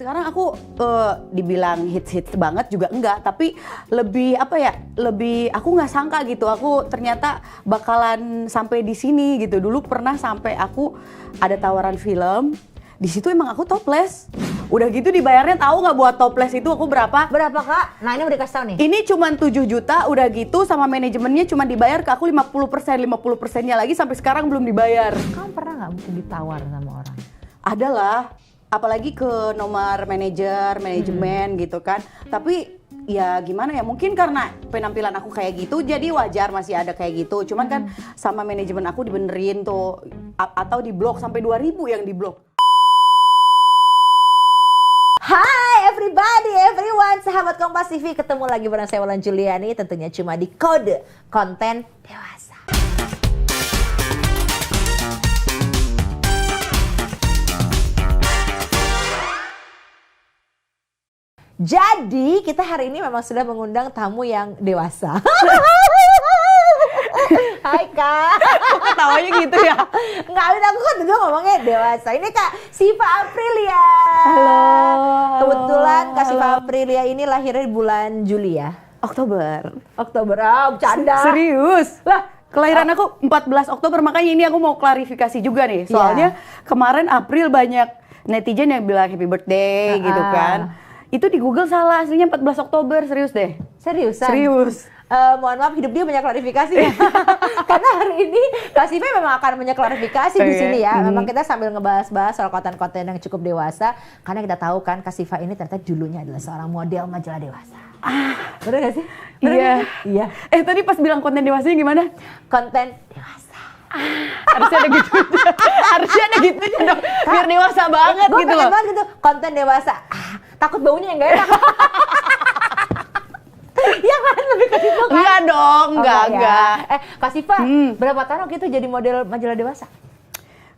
Sekarang aku dibilang hits banget juga enggak, tapi lebih aku nggak sangka gitu, aku ternyata bakalan sampai di sini gitu. Dulu pernah sampai aku ada tawaran film, di situ emang aku topless. Udah gitu dibayarnya tahu nggak buat topless itu aku berapa? Berapa Kak? Nah ini udah dikasih tahu nih. Ini cuma 7 juta, udah gitu sama manajemennya cuma dibayar ke aku 50%nya lagi sampai sekarang belum dibayar. Kamu pernah nggak mungkin ditawar sama orang? Adalah, apalagi ke nomor manajemen gitu kan. Tapi ya gimana ya, mungkin karena penampilan aku kayak gitu jadi wajar masih ada kayak gitu. Cuman kan sama manajemen aku dibenerin tuh atau diblok sampai 2.000 yang diblok. Hai everybody, everyone, sahabat Kompas TV, ketemu lagi bareng saya Wulan Juliani, tentunya cuma di Kode Konten Dewasa. Jadi kita hari ini memang sudah mengundang tamu yang dewasa. Hai Kak. Ketawanya gitu ya? Nggak, aku kan juga ngomongnya dewasa. Ini Kak Siva Aprilia. Halo. Kebetulan Kak Siva Aprilia ini lahirnya di bulan Juli ya? Oktober. Oktober, bercanda. Serius? Lah, kelahiran aku 14 Oktober, makanya ini aku mau klarifikasi juga nih. Soalnya kemarin April banyak netizen yang bilang happy birthday gitu kan. Itu di Google salah, aslinya 14 Oktober, serius deh. Seriusan? Serius. Mohon maaf, hidup dia banyak klarifikasi ya. Karena hari ini Kak Siva memang akan banyak klarifikasi di sini ya. Memang kita sambil ngebahas-bahas soal konten-konten yang cukup dewasa. Karena kita tahu kan Kak Siva ini ternyata dulunya adalah seorang model majalah dewasa. Bener gak sih? Iya. Iya. Tadi pas bilang konten dewasanya gimana? Konten dewasa. Harusnya ada gitu. Harusnya ada gitu dong. Biar dewasa banget Gua gitu loh. banget gitu, konten dewasa. Takut baunya yang gak enak. Ya kan, lebih ke situ kan? Enggak dong, enggak. Kak Siva, berapa tahun waktu itu jadi model majalah dewasa?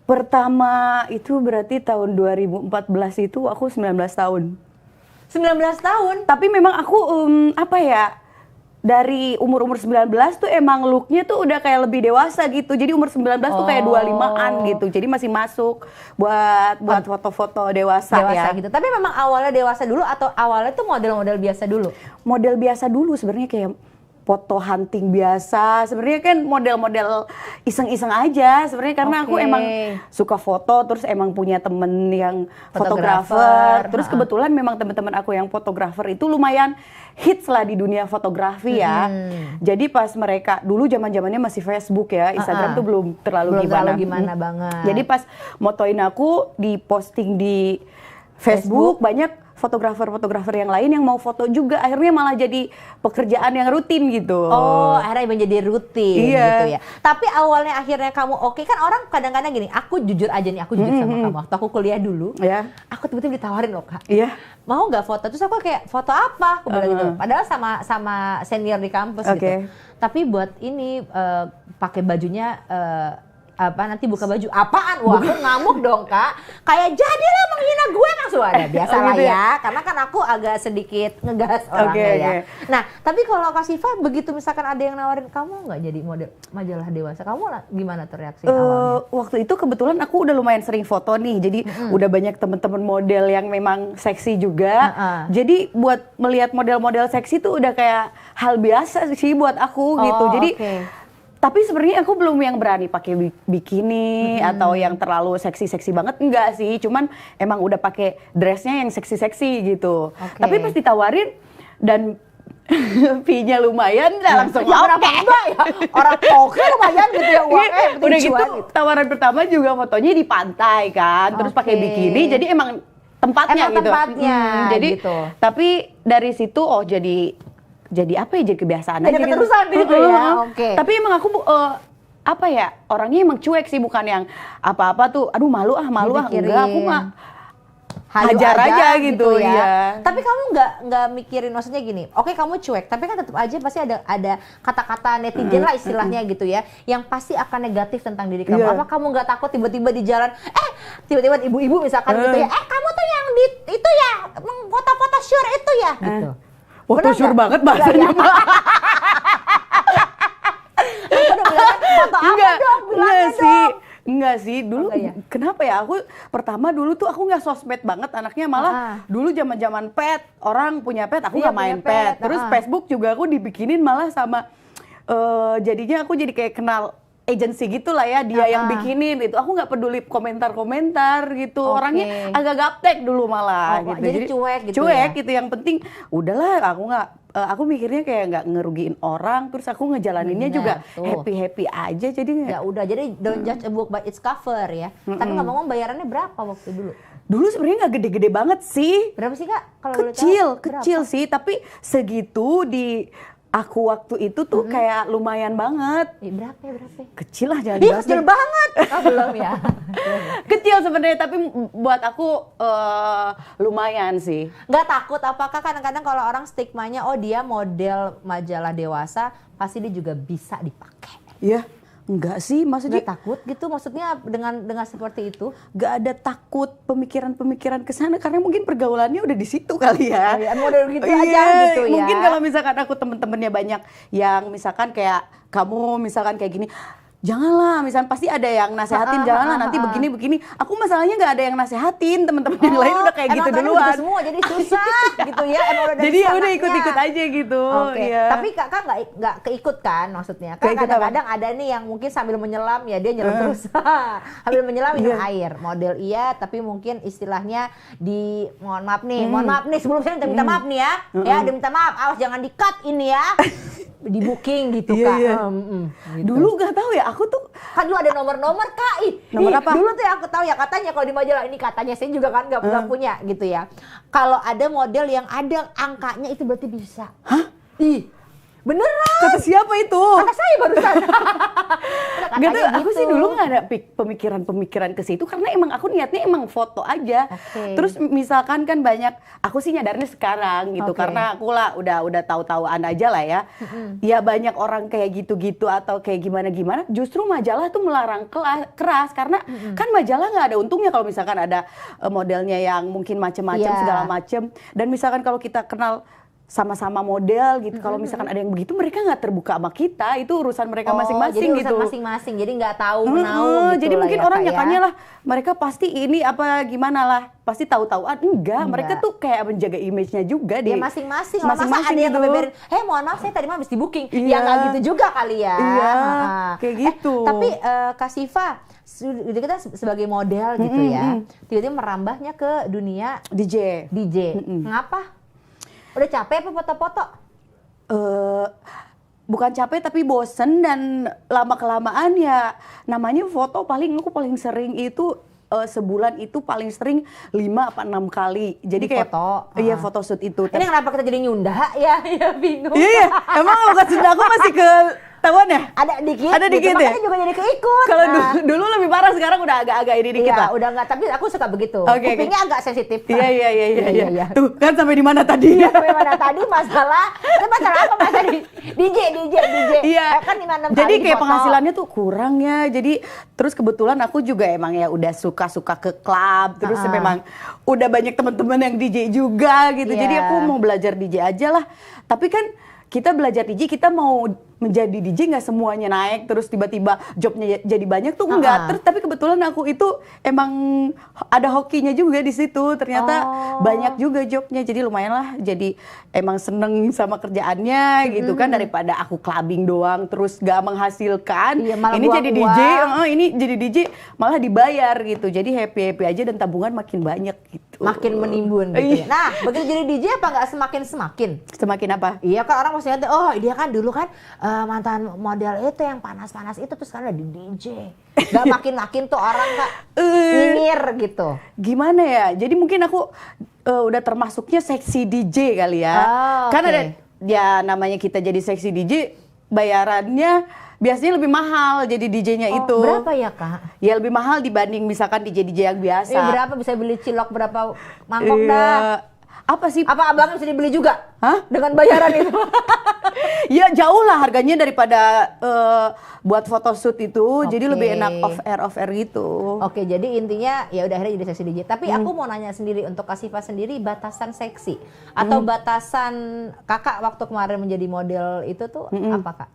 Pertama itu berarti tahun 2014 itu aku 19 tahun. 19 tahun? Tapi memang aku dari umur 19 tuh emang looknya tuh udah kayak lebih dewasa gitu. Jadi umur 19 tuh kayak 25-an gitu. Jadi masih masuk buat foto-foto dewasa ya. Gitu. Tapi memang awalnya dewasa dulu atau awalnya tuh model-model biasa dulu? Model biasa dulu sebenarnya, kayak foto hunting biasa. Sebenarnya kan model-model iseng-iseng aja sebenarnya, karena aku emang suka foto, terus emang punya temen yang fotografer. Terus kebetulan memang teman-teman aku yang fotografer itu lumayan hits lah di dunia fotografi ya. Jadi pas mereka dulu zaman-zamannya masih Facebook ya, Instagram tuh belum terlalu gimana banget. Jadi pas motoin aku di posting di Facebook. Banyak fotografer yang lain yang mau foto juga, akhirnya malah jadi pekerjaan yang rutin gitu. Oh, akhirnya menjadi rutin gitu ya. Tapi awalnya akhirnya kamu kan orang kadang-kadang gini, aku jujur aja nih, aku jujur sama kamu. Waktu aku kuliah dulu, aku tiba-tiba ditawarin loh Kak. Mau nggak foto? Terus aku kayak, foto apa? Aku bilang gitu. Padahal sama senior di kampus gitu. Tapi buat ini pakai bajunya nanti buka baju apaan? Wah, aku ngamuk dong Kak. Kayak jadilah menghina gue langsung ada. Biasalah ya. Karena kan aku agak sedikit ngegas orangnya ya. Nah, tapi kalau Kak Siva begitu misalkan ada yang nawarin kamu nggak jadi model majalah dewasa, kamu gimana tuh reaksi awalnya? Waktu itu kebetulan aku udah lumayan sering foto nih. Jadi udah banyak temen-temen model yang memang seksi juga. Jadi buat melihat model-model seksi tuh udah kayak hal biasa sih buat aku gitu. Jadi tapi sebenarnya aku belum yang berani pakai bikini atau yang terlalu seksi-seksi banget, enggak sih. Cuman emang udah pakai dressnya yang seksi-seksi gitu. Tapi pas ditawarin dan fee-nya lumayan, langsung oke. Orang oke lumayan gitu ya uangnya. Udah gitu tawaran pertama juga fotonya di pantai kan, terus pakai bikini. Jadi emang tempatnya gitu. Jadi gitu. Tapi dari situ jadi apa ya, jadi kebiasaan aja keterusan gitu ya. Tapi emang aku orangnya emang cuek sih, bukan yang apa-apa tuh aduh malu enggak, aku mah hajar aja gitu ya. Tapi kamu nggak mikirin, maksudnya gini, oke kamu cuek, tapi kan tetap aja pasti ada kata-kata netizen lah istilahnya gitu ya, yang pasti akan negatif tentang diri kamu. Apa kamu nggak takut tiba-tiba di jalan, tiba-tiba ibu-ibu misalkan gitu ya, kamu tuh yang itu ya, foto-foto sure itu ya gitu. Foto banget bahasanya. Foto apa dong? Bilangnya dong. enggak sih. Dulu kenapa ya? Aku pertama dulu tuh aku nggak sosmed banget anaknya, malah dulu zaman-zaman pet, orang punya pet, aku nggak main pet. Terus Facebook juga aku dibikinin malah sama jadinya aku jadi kayak kenal agency gitulah ya, dia yang bikinin itu. Aku nggak peduli komentar-komentar gitu. Orangnya agak gaptek dulu malah gitu. Jadi cuek gitu. Cuek gitu. Yang penting udahlah, aku mikirnya kayak nggak ngerugiin orang, terus aku ngejalaninnya juga happy aja. Jadi ya udah, jadi don't judge a book by its cover ya. Tapi ngomong-ngomong, bayarannya berapa waktu dulu? Dulu sebenarnya nggak gede-gede banget sih. Berapa sih Kak? Kalau kecil sih, tapi segitu di aku waktu itu tuh kayak lumayan banget. Berapa? Kecil lah, jangan dibahas. Kecil banget. Belum ya. Kecil sebenarnya, tapi buat aku lumayan sih. Nggak takut apakah kadang-kadang kalau orang stigmanya dia model majalah dewasa, pasti dia juga bisa dipakai. Iya. Enggak sih, maksudnya nggak takut gitu, maksudnya dengan seperti itu? Nggak ada takut pemikiran ke sana, karena mungkin pergaulannya udah di situ kali ya. Model gitu aja gitu ya. Mungkin kalau misalkan aku temen-temennya banyak yang misalkan kayak kamu misalkan kayak gini, janganlah, misalnya pasti ada yang nasehatin, janganlah nanti begini. Aku masalahnya nggak ada yang nasehatin, teman-teman yang lain udah kayak gitu duluan. Semua jadi susah gitu ya. Jadi ya udah ikut-ikut aja gitu. Ya. Tapi kakak nggak keikut kan maksudnya? Kan kadang-kadang ada nih yang mungkin sambil menyelam ya, dia nyelam terus. Sambil menyelam minum air. Model iya, tapi mungkin istilahnya mohon maaf nih sebelumnya minta maaf nih ya. Ya, minta maaf, awas jangan di-cut ini ya. Di booking gitu Kak. Gitu. Dulu nggak tahu ya, aku tuh kan dulu ada nomor-nomor Kak. Nomor apa? Dulu tuh aku tahu ya, katanya kalau di majalah ini, katanya saya juga kan nggak punya gitu ya. Kalau ada model yang ada angkanya itu berarti bisa. Hah? Beneran? Kata siapa itu? Kata saya barusan. Gak tau, aku sih dulu gak ada pemikiran ke situ, karena emang aku niatnya emang foto aja. Terus misalkan kan banyak, aku sih nyadarnya sekarang gitu, karena aku lah udah tahu-tahuan aja lah ya. Ya banyak orang kayak gitu-gitu atau kayak gimana-gimana, justru majalah tuh melarang keras, karena kan majalah gak ada untungnya kalau misalkan ada modelnya yang mungkin macem-macem segala macem. Dan misalkan kalau kita kenal sama-sama model gitu, kalau misalkan ada yang begitu, mereka nggak terbuka sama kita, itu urusan mereka masing-masing jadi gitu. Masing-masing, jadi nggak tahu menau gitu. Jadi mungkin ya, orang nyakanya lah, mereka pasti ini apa gimana lah, pasti tahu-tahuan. Enggak, mereka tuh kayak menjaga image-nya juga dia masing-masing. Masa ada yang ngebeberin, mohon maaf saya tadi mah habis di booking. Ya nggak gitu juga kali ya. Iya, kayak gitu. Tapi Kak Siva, kita sebagai model gitu ya, tiba-tiba merambahnya ke dunia DJ. Ngapa? Udah capek apa foto-foto? Bukan capek tapi bosen, dan lama-kelamaan ya namanya foto aku paling sering itu sebulan itu paling sering 5 apa 6 kali. Jadi kayak foto. Iya, photoshoot itu. Ini kenapa kita jadi nyunda ya? Ya bingung. Iya, emang lokasi Sunda aku masih ke Tawan ya? Ada dikit ya? Makanya juga jadi keikut. Kalau dulu lebih parah, sekarang udah agak-agak ini dikit lah. Udah enggak, tapi aku suka begitu. Kupingnya agak sensitif. Iya. Tuh, kan sampai di mana tadi? Iya, sampai mana tadi masalah apa Mas tadi? DJ. Iya. Kan 5-6 jadi kali kayak foto. Penghasilannya tuh kurang ya. Jadi terus kebetulan aku juga emang ya udah suka ke klub. Terus memang udah banyak teman-teman yang DJ juga gitu. Jadi aku mau belajar DJ aja lah. Tapi kan kita belajar DJ, kita mau menjadi DJ nggak semuanya naik terus tiba-tiba jobnya jadi banyak tuh enggak. Terus tapi kebetulan aku itu emang ada hokinya juga di situ, ternyata banyak juga jobnya, jadi lumayan lah, jadi emang seneng sama kerjaannya gitu kan, daripada aku clubbing doang terus gak menghasilkan. Ini jadi DJ, ini jadi DJ malah dibayar gitu, jadi happy aja dan tabungan makin banyak gitu, makin menimbun gitu ya. Nah begitu jadi DJ apa nggak semakin apa? Iya kan, orang mesti lihat, oh dia kan dulu kan mantan model itu yang panas-panas itu, terus sekarang udah di DJ. Gak makin-makin tuh orang Kak nyinyir gitu. Gimana ya, jadi mungkin aku udah termasuknya seksi DJ kali ya. Kan ada ya namanya kita jadi seksi DJ, bayarannya biasanya lebih mahal jadi DJ-nya itu. Berapa ya Kak? Ya lebih mahal dibanding misalkan DJ-DJ yang biasa. Berapa, bisa beli cilok berapa mangkok dah? Apa sih? Apa abangnya bisa dibeli juga? Hah? Dengan bayaran itu? Ya jauh lah harganya daripada buat photoshoot itu. Jadi lebih enak off air gitu. Oke, jadi intinya ya udah akhirnya jadi seksi DJ. Tapi aku mau nanya sendiri, untuk Kak Siva sendiri, batasan seksi atau batasan kakak waktu kemarin menjadi model itu tuh apa Kak?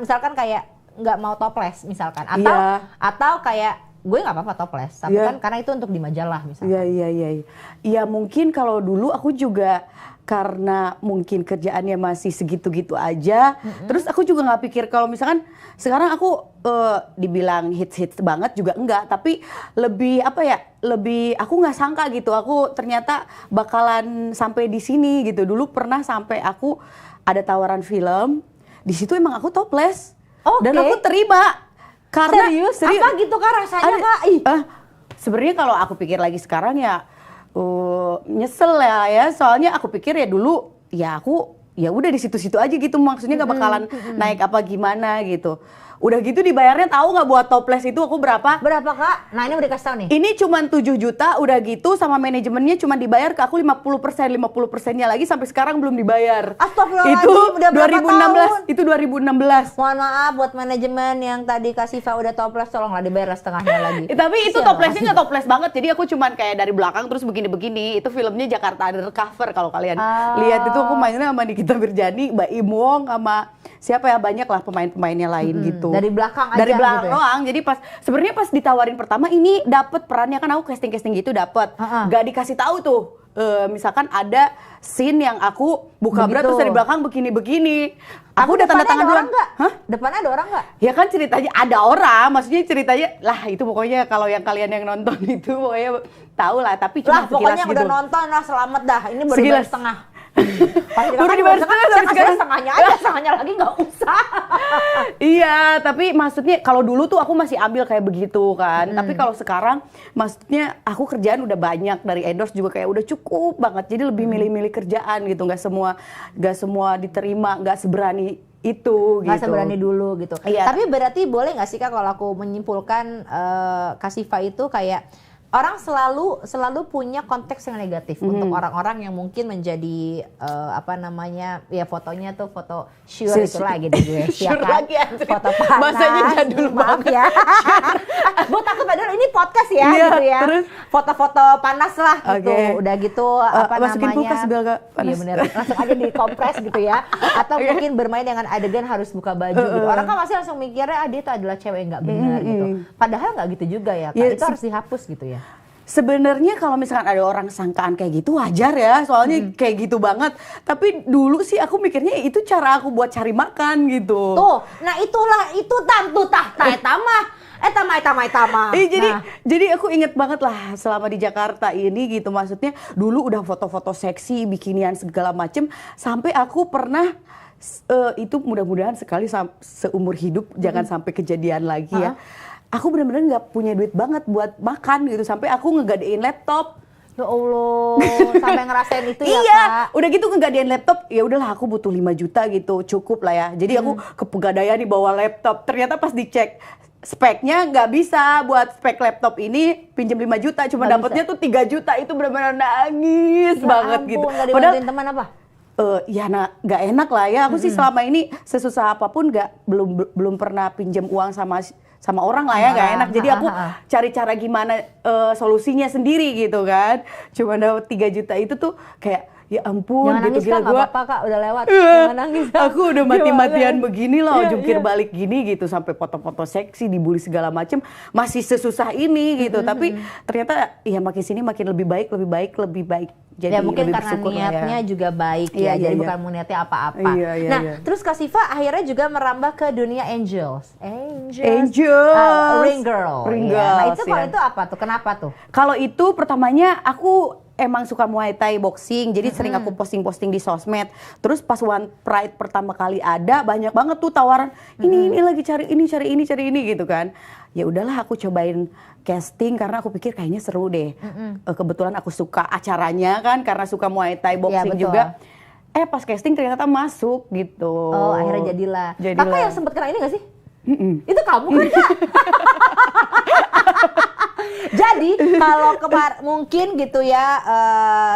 Misalkan kayak nggak mau toples misalkan, atau kayak gue nggak apa-apa toples, tapi kan karena itu untuk di majalah misalnya. Iya mungkin kalau dulu aku juga karena mungkin kerjaannya masih segitu-gitu aja, terus aku juga nggak pikir kalau misalkan sekarang aku dibilang hits banget juga enggak, tapi lebih aku nggak sangka gitu, aku ternyata bakalan sampai di sini gitu. Dulu pernah sampai aku ada tawaran film, di situ emang aku toples dan aku terima. Karena serius? Apa gitu Kak rasanya Kak? Sebenarnya kalau aku pikir lagi sekarang ya nyesel ya, soalnya aku pikir ya dulu ya aku ya udah di situ-situ aja gitu, maksudnya gak bakalan naik apa gimana gitu. Udah gitu dibayarnya tahu nggak buat toples itu aku berapa? Berapa Kak? Nah ini udah dikasih tahu nih. Ini cuma 7 juta, udah gitu sama manajemennya cuma dibayar ke aku 50%nya lagi sampai sekarang belum dibayar. Astagfirullahaladzim, itu udah berapa 2016, tahun? Itu 2016. Mohon maaf buat manajemen yang tadi Kak Siva udah toples, tolonglah dibayar setengahnya lagi. Tapi itu toplesnya nggak toples banget, jadi aku cuman kayak dari belakang terus begini-begini. Itu filmnya Jakarta Undercover kalau kalian lihat, itu aku mainnya sama Nikita Mirjani, Mbak Im Wong, sama siapa ya, banyak lah pemain-pemainnya lain gitu. Dari belakang aja. Dari belakang gitu ya? doang. Jadi sebenarnya pas ditawarin pertama ini dapet perannya, kan aku casting gitu dapet. Gak dikasih tahu tuh. Misalkan ada scene yang aku buka bra terus dari belakang begini-begini. Aku udah tanda tangan duluan. Depannya ada orang nggak? Ya kan ceritanya ada orang, maksudnya ceritanya lah itu pokoknya kalau yang kalian yang nonton itu pokoknya tahu lah, tapi cuma sekilas pokoknya gitu. Udah nonton lah, selamat dah. Ini baru dibayar setengah. Baru dibayar setengahnya aja, setengahnya lagi nggak usah. Iya, tapi maksudnya kalau dulu tuh aku masih ambil kayak begitu kan. Tapi kalau sekarang maksudnya aku kerjaan udah banyak, dari endorse juga kayak udah cukup banget. Jadi lebih milih-milih kerjaan gitu, nggak semua diterima, nggak seberani itu gitu. Nggak seberani dulu gitu. Iya. Tapi berarti boleh nggak sih Kak kalau aku menyimpulkan Kak Siva itu kayak orang selalu punya konteks yang negatif untuk orang-orang yang mungkin menjadi ya fotonya tuh foto sure itu lagi deh gue. Sure lagi foto panas. Masanya jadul maaf banget. Ya. Bu takut padahal ini podcast ya gitu ya. Terus foto-foto panas lah gitu. Udah gitu masukin kulkas biar gak panas. Iya bener. Langsung aja dikompres gitu ya. Atau mungkin bermain dengan adegan harus buka baju gitu. Orang kan masih langsung mikirnya dia itu adalah cewek yang nggak benar gitu. Padahal nggak gitu juga ya. Itu harus dihapus gitu ya. Sebenarnya kalau misalkan ada orang sangkaan kayak gitu wajar ya, soalnya kayak gitu banget. Tapi dulu sih aku mikirnya itu cara aku buat cari makan gitu. Tuh, nah itulah itu tantu tahta etama. Jadi aku inget banget lah selama di Jakarta ini gitu, maksudnya dulu udah foto-foto seksi, bikinian segala macem, sampai aku pernah itu mudah-mudahan sekali seumur hidup jangan sampai kejadian lagi ya. Aku benar-benar nggak punya duit banget buat makan gitu, sampai aku ngegadein laptop. Ya Allah, sampai ngerasain itu ya iya, Kak. Udah gitu ngegadein laptop, ya udahlah aku butuh 5 juta gitu, cukup lah ya. Jadi aku ke Pegadaian nih bawa laptop, ternyata pas dicek speknya nggak bisa buat spek laptop ini pinjam 5 juta, cuma dapatnya tuh 3 juta, itu benar-benar nangis banget ampun, gitu. Gak dibantuin teman apa? Ya nggak enak lah ya. Aku sih selama ini sesusah apapun belum pernah pinjam uang sama orang lah ya, nggak enak. Jadi aku cari cara gimana solusinya sendiri gitu kan. Cuma dapat 3 juta itu tuh kayak ya ampun. Jangan gitu, nangis Kak, nggak apa-apa Kak, udah lewat. Jangan nangis Kak. Aku udah mati-matian begini loh, jungkir balik gini gitu, sampai foto-foto seksi, dibully segala macem, masih sesusah ini gitu. Tapi ternyata ya makin sini makin lebih baik. Jadi ya mungkin lebih karena niatnya juga baik ya, jadi bukan niatnya apa-apa. Nah, terus Kak Siva akhirnya juga merambah ke dunia Angels. Ring Girl. Nah itu kalau itu apa tuh? Kenapa tuh? Kalau itu pertamanya aku emang suka Muay Thai boxing, jadi sering aku posting-posting di sosmed. Terus pas One Pride pertama kali ada, banyak banget tuh tawaran, ini lagi cari ini gitu kan. Ya udahlah aku cobain casting karena aku pikir kayaknya seru deh. Kebetulan aku suka acaranya kan, karena suka Muay Thai boxing juga. Pas casting ternyata masuk gitu. Oh, akhirnya jadilah. Kakak yang sempat kena ini gak sih? Itu kamu kan Kak? Jadi kalau mungkin gitu ya,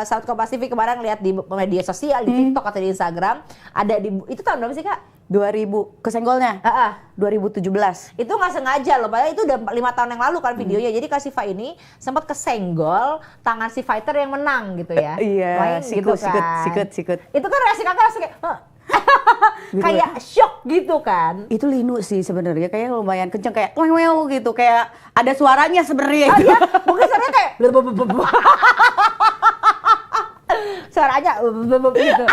Sahabat Kompas TV kemarin lihat di media sosial, di TikTok atau di Instagram, ada itu tahun berapa sih Kak? 2000 kesenggolnya? 2017. Itu nggak sengaja loh, padahal itu udah 5 tahun yang lalu kan videonya. Jadi Kak Siva ini sempat kesenggol tangan si fighter yang menang gitu ya. Iya, sikut. Itu kan Itu kan reaksi kakak langsung kayak Gitu kayak shock gitu kan. Itu linu sih sebenarnya, kayak lumayan kenceng, kayak wew gitu, kayak ada suaranya sebenarnya. Oh iya, mungkin suaranya kayak suaranya gitu.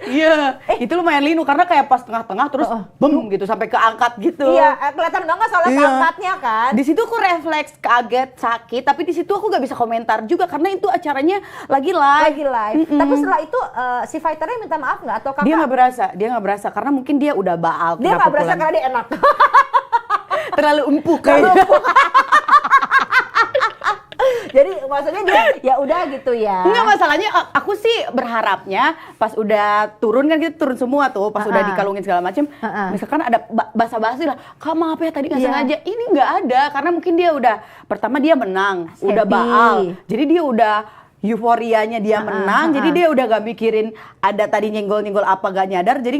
Iya, itu lumayan linu karena kayak pas tengah-tengah terus bem gitu sampai keangkat gitu. Iya, kelihatan banget soalnya keangkatnya kan. Di situ aku refleks, kaget, sakit, tapi di situ aku nggak bisa komentar juga karena itu acaranya lagi live. Tapi setelah itu si fighternya minta maaf nggak atau kakak? Dia nggak berasa karena mungkin dia udah baal. Dia nggak berasa karena dia enak. Terlalu empuk kayaknya. Jadi maksudnya dia ya udah gitu ya. Enggak, masalahnya aku sih berharapnya pas udah turun kan, kita turun semua tuh, pas udah dikalungin segala macem. Misalkan ada basa-basi lah, "Kak maaf ya tadi nggak sengaja." Ini nggak ada karena mungkin dia udah, pertama dia menang, udah baal. Jadi dia udah euforianya dia menang, jadi dia udah gak mikirin ada tadi nyenggol-nyenggol apa gak nyadar, jadi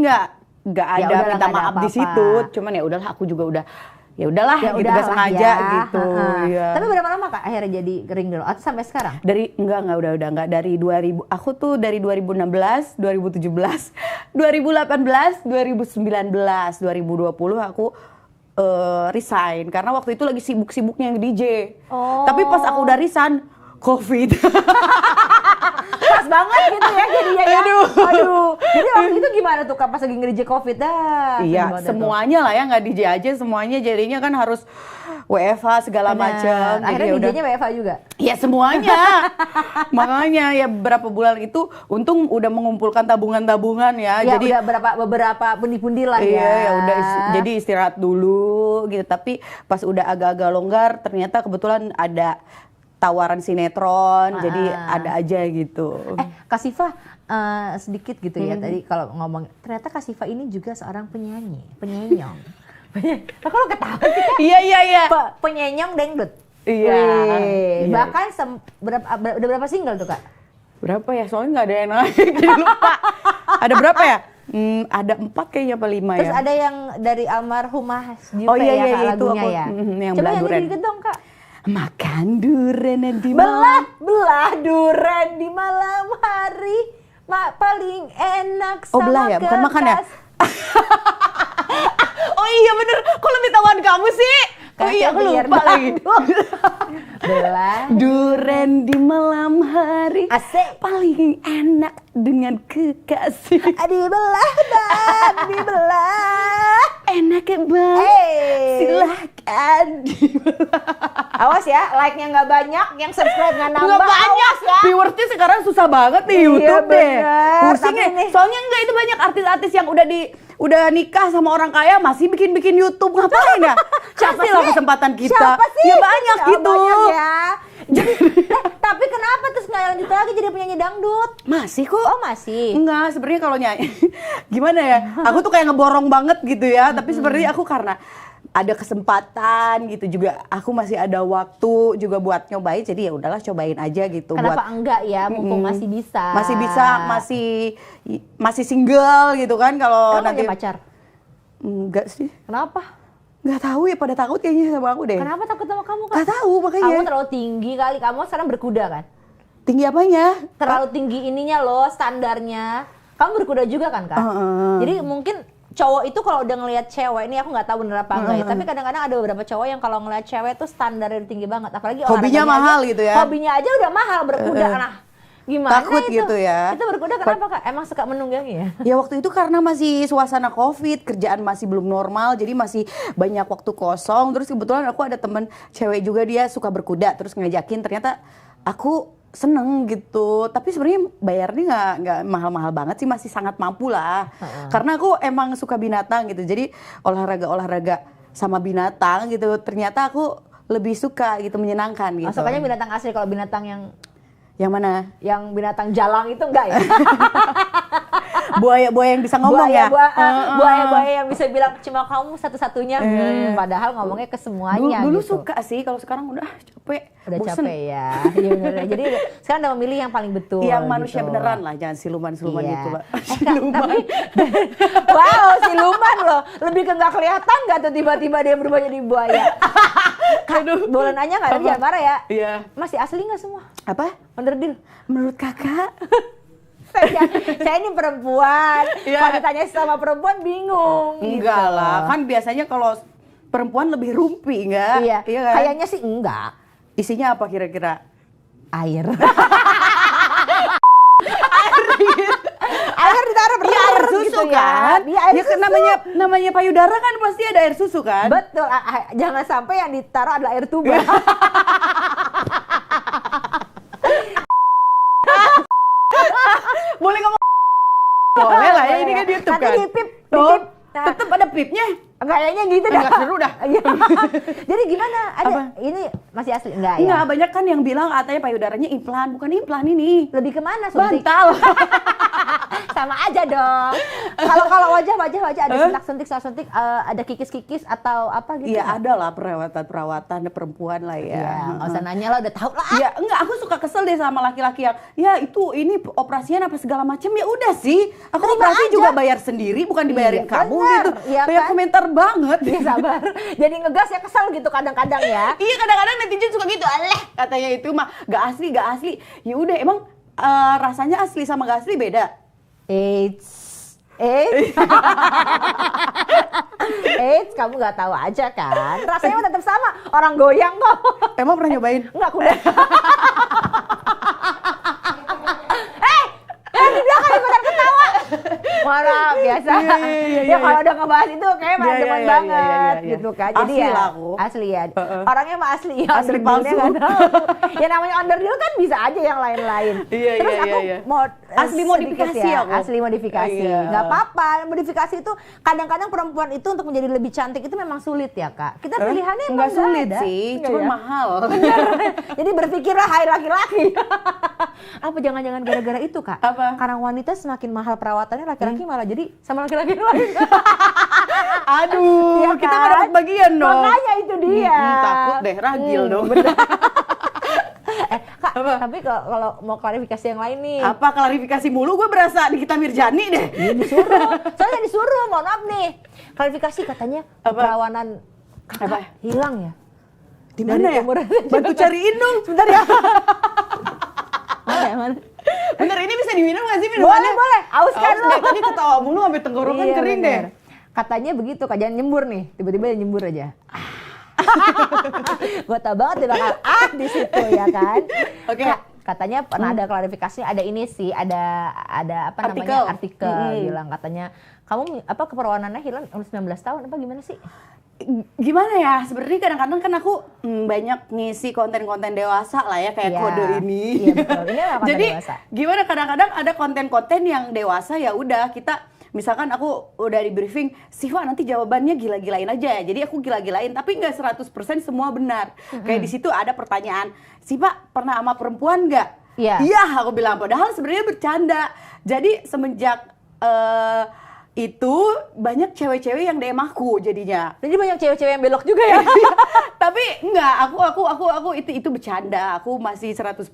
nggak ada ya minta maaf di situ. Cuman ya udahlah, aku juga udah ya udahlah gitu, gak sengaja gitu. Iya. Tapi berapa lama Kak akhirnya jadi ring girl atau sampai sekarang? Enggak dari 2000. Aku tuh dari 2016, 2017, 2018, 2019, 2020 aku resign karena waktu itu lagi sibuk-sibuknya DJ. Tapi pas aku udah resign, COVID. Pas banget gitu ya jadinya ya. Aduh. Jadi waktu itu gimana tuh Kak pas lagi nge-DJ COVID dah? Iya, semuanya lah ya, nggak DJ aja, semuanya jadinya kan harus WFH segala macam. Akhirnya DJ-nya WFH juga? Iya semuanya. Makanya ya beberapa bulan itu untung udah mengumpulkan tabungan-tabungan ya. Ya jadi udah beberapa pundi-pundi lah ya. Iya, ya udah jadi istirahat dulu gitu. Tapi pas udah agak-agak longgar ternyata kebetulan ada tawaran sinetron, jadi ada aja gitu. Kak Siva, sedikit gitu ya tadi kalau ngomong, ternyata Kak Siva ini juga seorang penyenyong. Kok lo ketawa sih Kak? Iya. Penyenyong dangdut. Iya. Bahkan udah berapa single tuh Kak? Berapa ya? Soalnya nggak ada yang naik, jadi lupa. Ada berapa ya? Ada 4 kayaknya apa 5 ya. Terus ada yang dari almarhumah Jupe ya Kak lagunya ya. Yang coba nyanyi dikit dong Kak. Makan duren di malam. Belah duren di malam hari. Paling enak sama belah ya, bukan makan ya? Oh iya bener, kok lebih tahuan kamu sih? Oh iya, aku lupa lagi. Belah duren di malam hari. Asik. Paling enak dengan kekasih. Dibelah. Enak banget. Silahkan dibelah. Awas ya, like-nya nggak banyak, yang subscribe nggak nambah. Nggak banyak ya. Viewersnya sekarang susah banget nih YouTube deh. Pusing nih. Soalnya enggak, itu banyak artis-artis yang udah nikah sama orang kaya masih bikin YouTube, ngapain ya? Kasihlah kesempatan kita. Siapa sih? Ya banyak gitu. Banyak ya. Jadi, tapi kenapa terus nggak lanjut lagi jadi penyanyi dangdut? Masih kok. Oh masih? Enggak, sebenarnya kalau nyanyi gimana ya? Aku tuh kayak ngeborong banget gitu ya. Tapi sebenarnya aku karena ada kesempatan gitu juga, aku masih ada waktu juga buat nyobain, jadi ya udahlah cobain aja gitu. Kenapa enggak ya, mumpung masih bisa. Masih single gitu kan kalau nanti punya pacar? Enggak sih. Kenapa? Nggak tahu ya, pada takut kayaknya sama aku deh. Kenapa takut sama kamu Kak? Nggak tahu makanya. Kamu terlalu tinggi kali, kamu sekarang berkuda kan? Tinggi apanya? Terlalu tinggi ininya loh, standarnya. Kamu berkuda juga kan Kak? Jadi mungkin cowok itu kalau udah ngelihat cewek, ini aku nggak tahu bener apa enggak ya, tapi kadang-kadang ada beberapa cowok yang kalau ngelihat cewek tuh standarnya tinggi banget, apalagi hobinya mahal aja, gitu ya. Hobinya aja udah mahal, berkuda. Nah, gimana takut itu? Gitu ya. Itu berkuda kenapa Kak? Emang suka menunggangi ya? Ya waktu itu karena masih suasana COVID, kerjaan masih belum normal, jadi masih banyak waktu kosong. Terus kebetulan aku ada temen cewek juga, dia suka berkuda, terus ngajakin, ternyata aku seneng gitu, tapi sebenarnya bayarnya nggak mahal-mahal banget sih, masih sangat mampu lah. Karena aku emang suka binatang gitu, jadi olahraga sama binatang gitu, ternyata aku lebih suka gitu, menyenangkan gitu. Sukanya binatang asli, kalau binatang yang mana? Yang binatang jalang itu enggak ya? Buaya yang bisa ngomong buaya yang bisa bilang cuma kamu satu-satunya. Padahal ngomongnya ke semuanya. Dulu gitu. suka sih, kalau sekarang udah capek. Udah bosen. Capek ya. Iya bener. Jadi sekarang udah memilih yang paling betul. Yang manusia gitu. Beneran lah, jangan siluman-siluman gitu, Mbak. Siluman. Wow, siluman loh. Lebih ke nggak kelihatan nggak tuh tiba-tiba dia berubah jadi buaya. Kak, boleh nanya nggak? Jangan marah ya. Iya. Masih asli nggak semua? Apa? Onderdil. Menurut kakak? aja. Saya ini perempuan. Kalau ditanya sama perempuan bingung. Enggak gitu. lah, kan biasanya kalau perempuan lebih rumpi, enggak? Iya kan? Kayaknya sih enggak. Isinya apa kira-kira? Air. Air ditaruh air susu gitu kan? Ya air susu. Namanya payudara kan pasti ada air susu kan? Betul. Jangan sampai yang ditaruh adalah air tuba. Boleh ngomong? Boleh lah ya, ini kan di YouTube kan? Nanti dipip. Nah, tetep ada pipnya. Kayaknya gitu dah. Enggak seru dah. Jadi gimana? Ada ini masih asli enggak ya? Enggak, banyak kan yang bilang katanya payudaranya implan, bukan implan ini. Lebih kemana? Suntik? Bantal. Sama aja dong. Kalau wajah ada suntik, ada kikis atau apa gitu? Iya, ada lah perawatan perempuan lah ya. Iya, nggak usah nanya lah, udah tahu lah. Ya enggak, aku suka kesel deh sama laki-laki yang ya ini operasian apa segala macam. Ya udah sih, aku Terima operasi aja. juga bayar sendiri, bukan dibayarin kamu bener. gitu. Iya Kayak kan? komentar banget. Ya sabar. Jadi ngegas ya, kesel gitu kadang-kadang ya. Iya, kadang-kadang netizen suka gitu. Alah, katanya itu mah gak asli. Ya udah, emang rasanya asli sama gak asli beda? Eits, kamu nggak tahu aja kan? Rasanya mah tetap sama, orang goyang kok. Emang pernah nyobain? Enggak, aku udah. Di belakang ikutan ketawa. Marah biasa. Ya kalau udah ngebahas itu kayak mah demen banget gitu kan. Jadi asli ya lah aku. asli ya. Orangnya mah asli ya. Asli palsu. Ya namanya underdeal kan bisa aja yang lain-lain. Terus aku mau asli modifikasi ya, aku. asli modifikasi. Nggak apa-apa. Modifikasi itu kadang-kadang perempuan itu untuk menjadi lebih cantik itu memang sulit ya Kak. Kita pilihannya nggak emang sulit ada. sih, cuma mahal. Bener. Jadi berpikirlah hai laki-laki. Apa jangan-jangan gara-gara itu Kak? Apa? Karena wanita semakin mahal perawatannya, laki-laki malah jadi sama laki-laki lain. Aduh, ya kita kan? nggak dapat bagian dong. Makanya itu dia. Takut deh, ragil dong. Kak, tapi kalau mau klarifikasi yang lain nih. Apa klarifikasi mulu? Gue berasa Nikita Mirjani deh. Iya disuruh. Soalnya disuruh, mohon maaf nih. Klarifikasi katanya perawanan Kakak hilang ya. Di mana ya? Bantu cariin dong. Sebentar ya. Mana? Bener, ini bisa diminum nggak sih minumannya? Boleh. Aus kan lu. Tadi ketawa mulu sampai tenggorokan kering deh. Katanya begitu Kak, jangan nyembur nih. Tiba-tiba dia nyembur aja. Gue tau banget dia bakal di situ ya kan. Oke. Katanya pernah ada klarifikasi, ada ini sih, ada apa namanya artikel bilang katanya kamu apa keperawanannya hilang umur 19 tahun apa gimana sih? Gimana ya, sebenarnya kadang-kadang kan aku banyak ngisi konten-konten dewasa lah ya, kayak kode ini. Iya betul, ini konten jadi dewasa. Gimana kadang-kadang ada konten-konten yang dewasa ya udah kita, misalkan aku udah di briefing, Siva nanti jawabannya gila-gilain aja. Jadi aku gila-gilain, tapi nggak 100% semua benar. Kayak di situ ada pertanyaan, Siva pernah sama perempuan nggak? Iya, aku bilang. Padahal sebenarnya bercanda. Jadi semenjak itu banyak cewek-cewek yang DM aku jadinya. Jadi banyak cewek-cewek yang belok juga ya. Tapi enggak, aku itu bercanda. Aku masih 100%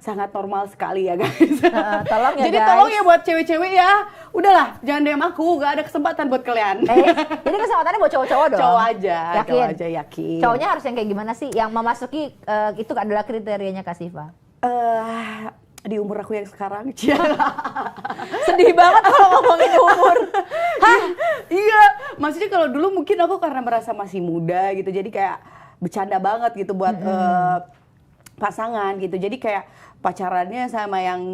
sangat normal sekali ya guys. Tolong ya jadi guys. tolong ya buat cewek-cewek ya. Udahlah, jangan DM aku, gak ada kesempatan buat kalian. Jadi kesempatannya buat cowok-cowok dong. Cowok aja, yakin? Cowok aja yakin. Cowoknya harus yang kayak gimana sih? Yang memasuki itu adalah kriterianya Kak Siva. Di umur aku yang sekarang, sedih banget kalau ngomongin umur. Hah? Iya, maksudnya kalau dulu mungkin aku karena merasa masih muda gitu, jadi kayak bercanda banget gitu buat pasangan gitu. Jadi kayak pacarannya sama yang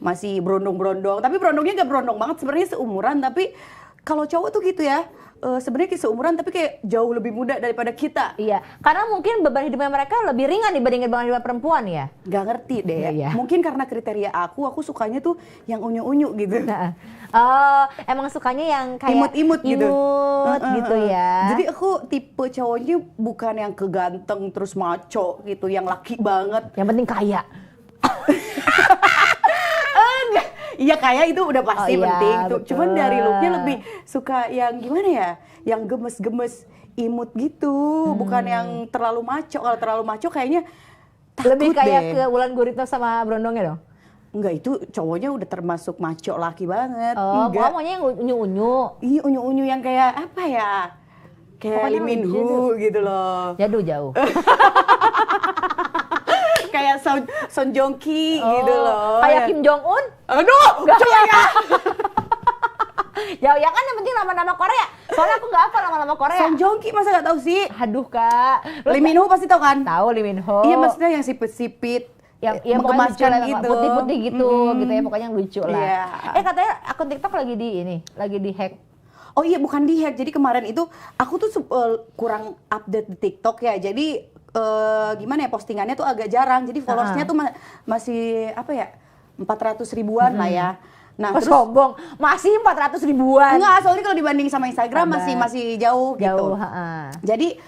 masih berondong-berondong, tapi berondongnya nggak berondong banget, sebenarnya seumuran. Tapi kalau cowok tuh gitu ya, sebenarnya kayak seumuran tapi kayak jauh lebih muda daripada kita. Iya, karena mungkin beban hidupnya mereka lebih ringan dibandingin beban hidup perempuan ya. Gak ngerti deh. Iya. Mungkin karena kriteria aku sukanya tuh yang unyu-unyu gitu. Oh, emang sukanya yang kayak imut-imut gitu. Gitu ya. Jadi aku tipe cowoknya bukan yang keganteng terus maco gitu, yang laki banget. Yang penting kaya. Iya, kayak itu udah pasti penting tuh. Betul. Cuman dari looknya lebih suka yang gimana ya? Yang gemes-gemes, imut gitu. Bukan yang terlalu maco. Kalau terlalu maco kayaknya takut lebih kayak deh. ke Wulan Guritno sama Brondongnya dong? Enggak, itu cowoknya udah termasuk maco laki banget. Oh, enggak. maunya yang unyu-unyu. Iya, unyu-unyu yang kayak apa ya? Kayak Lee Min Ho gitu loh. Jauh. Kayak Son Joong Ki gitu loh. Kayak Kim Jong Un? Aduh, coy ya. Ya kan yang penting nama-nama Korea. Soalnya aku nggak hafal nama-nama Korea. Son Joong Ki masa nggak tahu sih? Aduh Kak. Lee Min Ho pasti tahu kan? Tahu Lee Min Ho. Iya maksudnya yang sipit-sipit. Yang menggemaskan gitu. Putih-putih gitu ya pokoknya yang lucu lah. Yeah. Katanya akun TikTok lagi di hack. Oh iya bukan di hack. Jadi kemarin itu aku tuh kurang update di TikTok ya. Jadi gimana ya postingannya tuh agak jarang. Jadi followersnya tuh masih apa ya 400 ribuan lah ya. Nah, terus sombong, masih 400 ribuan. Enggak, soalnya kalau dibanding sama Instagram masih jauh gitu. Jadi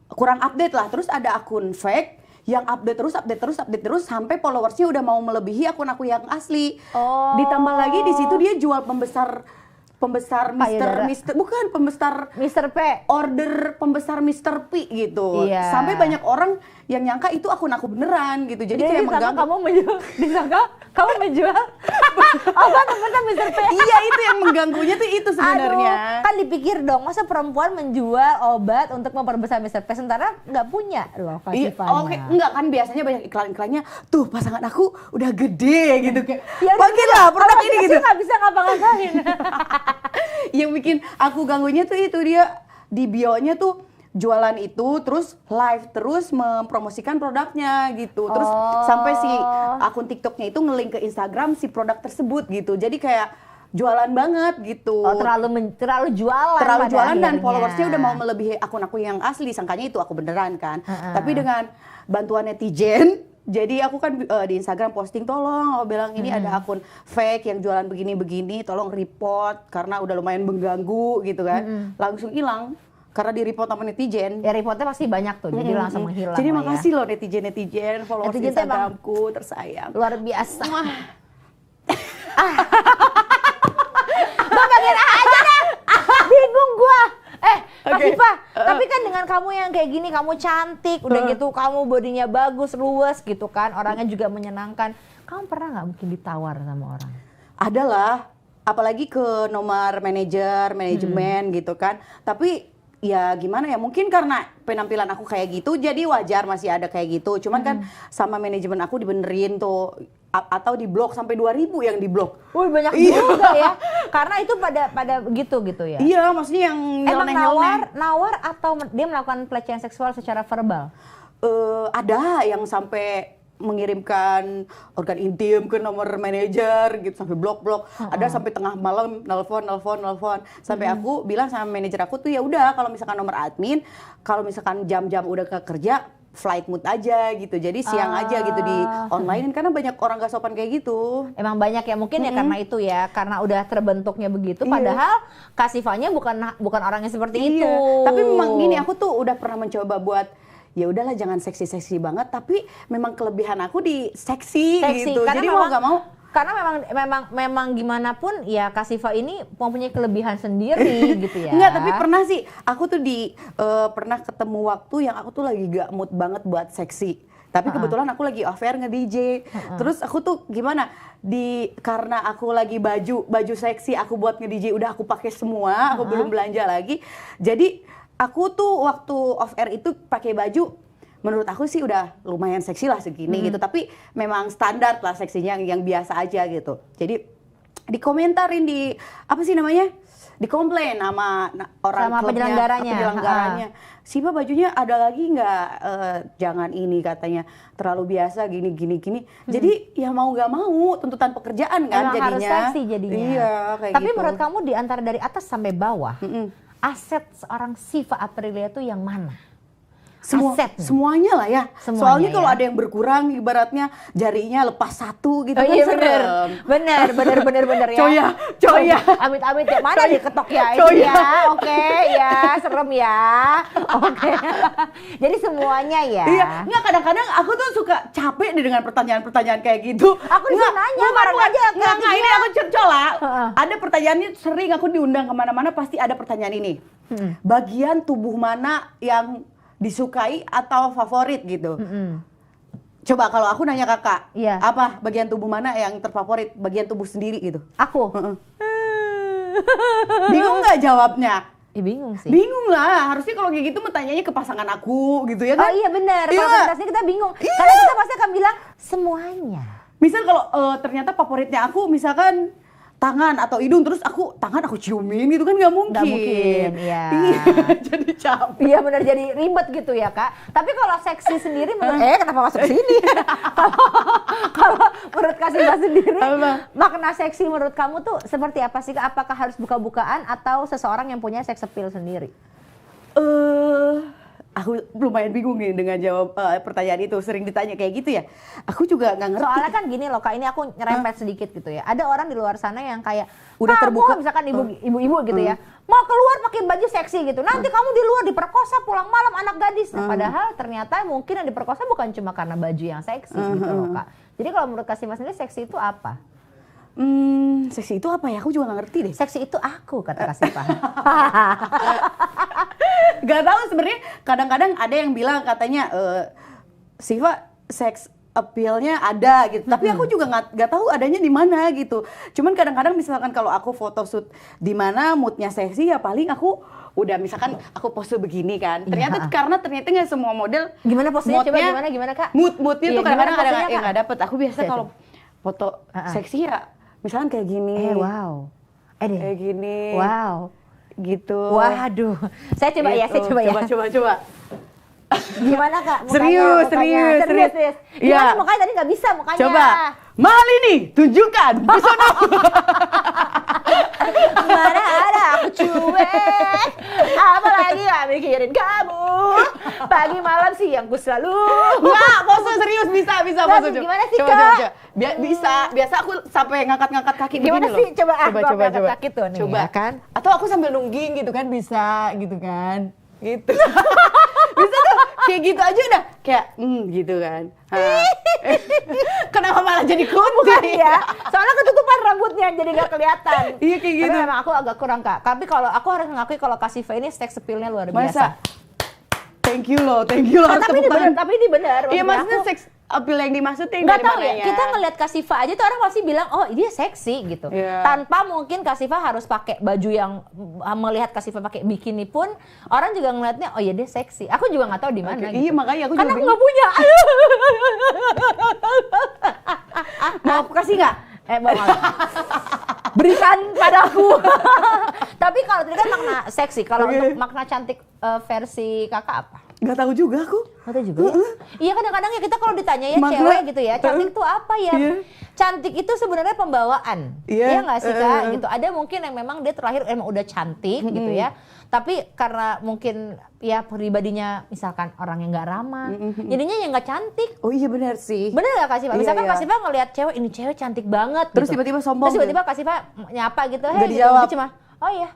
kurang update lah. Terus ada akun fake yang update terus sampai followersnya udah mau melebihi akun aku yang asli. Ditambah lagi di situ dia jual pembesar Mr. P. Order pembesar Mr. P gitu. Iya. Sampai banyak orang yang nyangka itu akun aku beneran gitu. Jadi kayak mengganggu. Disangka kamu menjual apa pembesar Mr. P? Iya, itu yang mengganggunya tuh itu sebenarnya. Aduh, kan dipikir dong, masa perempuan menjual obat untuk memperbesar Mr. P sementara nggak punya loh Kasifanya. Oke, enggak kan biasanya banyak iklan-iklannya tuh pasangan aku udah gede gitu kayak. Ya pakailah produk ini gitu. Nggak bisa ngapa-ngapain. Yang bikin aku ganggunya tuh itu dia di bio-nya tuh jualan itu terus live terus mempromosikan produknya gitu. Terus sampai si akun TikToknya itu nge-link ke Instagram si produk tersebut gitu. Jadi kayak jualan banget gitu. Terlalu jualan. Terlalu jualan dan followersnya udah mau melebihi akun aku yang asli. Sangkanya itu aku beneran kan. Tapi dengan bantuan netizen, jadi aku kan di Instagram posting tolong, aku bilang ini ada akun fake yang jualan begini-begini, tolong report karena udah lumayan mengganggu gitu kan. Langsung hilang karena di report sama netizen. Ya reportnya pasti banyak tuh, jadi langsung menghilang. Jadi makasih loh netizen followers Instagramku tersayang. Luar biasa. Bagian aja deh. Bingung gua. Kasifah, tapi kan dengan kamu yang kayak gini, kamu cantik, udah gitu kamu bodinya bagus, luwes gitu kan, orangnya juga menyenangkan. Kamu pernah nggak mungkin ditawar sama orang? Adalah, apalagi ke nomor manajemen gitu kan. Tapi ya gimana ya, mungkin karena penampilan aku kayak gitu, jadi wajar masih ada kayak gitu. Cuman kan sama manajemen aku dibenerin tuh. Atau di blok sampai 2.000 yang di blok. Wih banyak juga ya. Karena itu pada gitu ya. Iya, maksudnya yang nawar atau dia melakukan pelecehan seksual secara verbal? Ada yang sampai mengirimkan organ intim ke nomor manajer gitu sampai blok-blok. Ada sampai tengah malam nelpon sampai aku bilang sama manajer aku tuh ya udah kalau misalkan nomor admin, kalau misalkan jam-jam udah ke kerja flight mood aja gitu, jadi siang aja gitu di online karena banyak orang gak sopan kayak gitu. Emang banyak ya mungkin ya karena itu ya, karena udah terbentuknya begitu. Padahal Kasifanya bukan orangnya seperti itu. Tapi memang gini, aku tuh udah pernah mencoba buat ya udahlah jangan seksi banget, tapi memang kelebihan aku di seksi gitu. Jadi mau gak mau. Karena memang gimana pun ya Kasifah ini mempunyai kelebihan sendiri gitu ya. Enggak, tapi pernah sih aku tuh pernah ketemu waktu yang aku tuh lagi gak mood banget buat seksi. Tapi kebetulan aku lagi off-air nge-DJ. Terus aku tuh gimana? Karena aku lagi baju seksi aku buat nge-DJ udah aku pakai semua, aku belum belanja lagi. Jadi aku tuh waktu off-air itu pakai baju menurut aku sih udah lumayan seksi lah segini gitu, tapi memang standar lah seksinya yang biasa aja gitu. Jadi dikomentarin dikomplain sama orang sama penyelenggaranya. Siapa bajunya ada lagi nggak? Jangan ini katanya terlalu biasa gini. Jadi ya mau nggak mau tuntutan pekerjaan kan memang jadinya. Harus seksi jadinya. Iya, kayak tapi gitu. Menurut kamu di antara dari atas sampai bawah, aset seorang Syifa Aprilia itu yang mana? Semuanya lah ya. Soalnya kalau ada yang berkurang ibaratnya jarinya lepas satu gitu kan iya, serem. Bener ya. Coya. Amit-amit ya mana diketok ya itu ya. Oke, ya serem ya. Oke. Jadi semuanya ya. Iya, enggak kadang-kadang aku tuh suka capek deh dengan pertanyaan-pertanyaan kayak gitu. Aku bisa nanya bareng aja. Enggak, ini aku curcola. Ada pertanyaannya sering aku diundang kemana-mana pasti ada pertanyaan ini. Bagian tubuh mana yang disukai atau favorit gitu. Coba kalau aku nanya kakak, apa bagian tubuh mana yang terfavorit? Bagian tubuh sendiri gitu. Aku? Bingung nggak jawabnya? Bingung sih. Bingung lah, harusnya kalau kayak gitu tanyanya ke pasangan aku gitu ya kan? Oh iya benar, kalau komunitasnya kita bingung. Iya. Karena kita pasti akan bilang semuanya. Misal kalau ternyata favoritnya aku misalkan tangan atau hidung, terus tangan aku ciumin gitu kan nggak mungkin. Nggak mungkin, ya. Iya, jadi capek. Iya benar, jadi ribet gitu ya Kak. Tapi kalau seksi sendiri menurut kenapa masuk sini? Kalau menurut Kak Siva sendiri, makna seksi menurut kamu tuh seperti apa sih Kak? Apakah harus buka-bukaan atau seseorang yang punya sex appeal sendiri? Aku lumayan bingung nih dengan jawab pertanyaan itu, sering ditanya kayak gitu ya. Aku juga nggak ngerti. Soalnya kan gini loh Kak, ini aku nyerempet sedikit gitu ya. Ada orang di luar sana yang kayak udah terbuka, misalkan ibu-ibu gitu ya, mau keluar pakai baju seksi gitu. Nanti kamu di luar diperkosa pulang malam anak gadis. Nah, padahal ternyata mungkin yang diperkosa bukan cuma karena baju yang seksi gitu loh Kak. Jadi kalau menurut Kak Siva sendiri seksi itu apa? Seksi itu apa ya? Aku juga nggak ngerti deh. Seksi itu aku, kata Kak Siva. Gak tahu sebenarnya. Kadang-kadang ada yang bilang katanya Siva seks appeal-nya ada gitu. Tapi aku juga nggak tahu adanya di mana gitu. Cuman kadang-kadang misalkan kalau aku photoshoot di mana moodnya seksi ya paling aku udah misalkan aku pose begini kan. Ternyata ternyata nggak semua model. Gimana posenya? Coba gimana Kak? Moodnya tuh kadang-kadang ada yang nggak dapet. Aku biasa kalau foto seksi ya misalkan kayak gini. Kayak gini. Wow. Gitu. Waduh. Saya coba gitu. Coba. Gimana Kak? Serius. Gimana mukanya tadi nggak bisa mukanya. Coba. Mahal ini, tunjukkan. Besono. Mana ada aku cuek. Apalagi gak mikirin kamu. Pagi malam siang ku selalu. Enggak, pose serius bisa pose. Gimana sih coba, Kak? Bisa. Biasa aku sampai ngangkat-ngangkat kaki gimana begini sih? loh. Coba ngangkat kaki tuh nih. Coba ya kan. Atau aku sambil nungging gitu kan bisa gitu kan. Gitu. Bisa tuh kayak gitu aja udah kayak gitu kan. Kenapa malah jadi bukan ya? Soalnya ketutupan rambutnya jadi gak kelihatan. Iya kayak gitu. Tapi memang aku agak kurang Kak. Tapi kalau aku harus mengakui kalau Kak Siva ini sex appeal-nya luar biasa. Thank you loh. Tapi ini benar. Iya maksudnya sex appeal yang dimaksudin nggak dari tahu mananya? Ya, kita ngelihat Kak Siva aja tuh orang pasti bilang, oh dia seksi gitu. Yeah. Tanpa mungkin Kak Siva harus pakai baju yang melihat Kak Siva pakai bikini pun orang juga ngelihatnya, oh ya dia seksi. Aku juga nggak tahu di mana. Gitu. Iya makanya aku karena juga aku nggak punya. Mau aku kasih nggak? Berikan padaku. Tapi kalau tadi kan makna seksi, kalau untuk makna cantik versi kakak apa? Gak tahu juga aku. Gak tahu juga ya? Iya kadang-kadang ya kita kalau ditanya ya cewek gitu ya, cantik itu apa ya? Cantik itu sebenarnya pembawaan. Iya nggak sih Kak? Gitu. Ada mungkin yang memang dia terlahir emang udah cantik gitu ya. Tapi karena mungkin ya pribadinya misalkan orang yang nggak ramah, jadinya yang nggak cantik. Oh iya benar sih. Benar nggak Kak Siva? Misalkan Kak Siva ngelihat cewek, ini cewek cantik banget. Terus gitu. tiba-tiba sombong. Terus tiba-tiba Kak Siva nyapa gitu, nggak dijawab. Cuma, oh iya.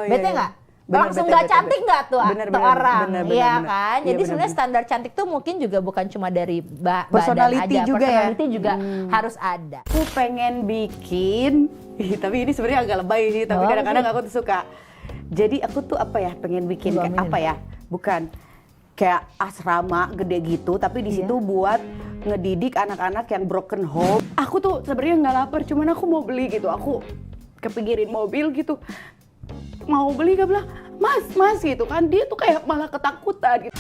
Bete nggak? Langsung nggak cantik nggak tuh orang, iya kan? Jadi sebenarnya standar cantik tuh mungkin juga bukan cuma dari badan aja, personality juga harus ada. Aku pengen bikin, tapi ini sebenarnya agak lebay sih, tapi kadang-kadang aku tuh suka. Jadi aku tuh apa ya, pengen bikin kayak apa ya? Bukan kayak asrama gede gitu, tapi di situ buat ngedidik anak-anak yang broken home. Aku tuh sebenarnya nggak lapar, cuman aku mau beli gitu. Aku kepikirin mobil gitu. Mau beli gak bilang, mas gitu kan, dia tuh kayak malah ketakutan gitu.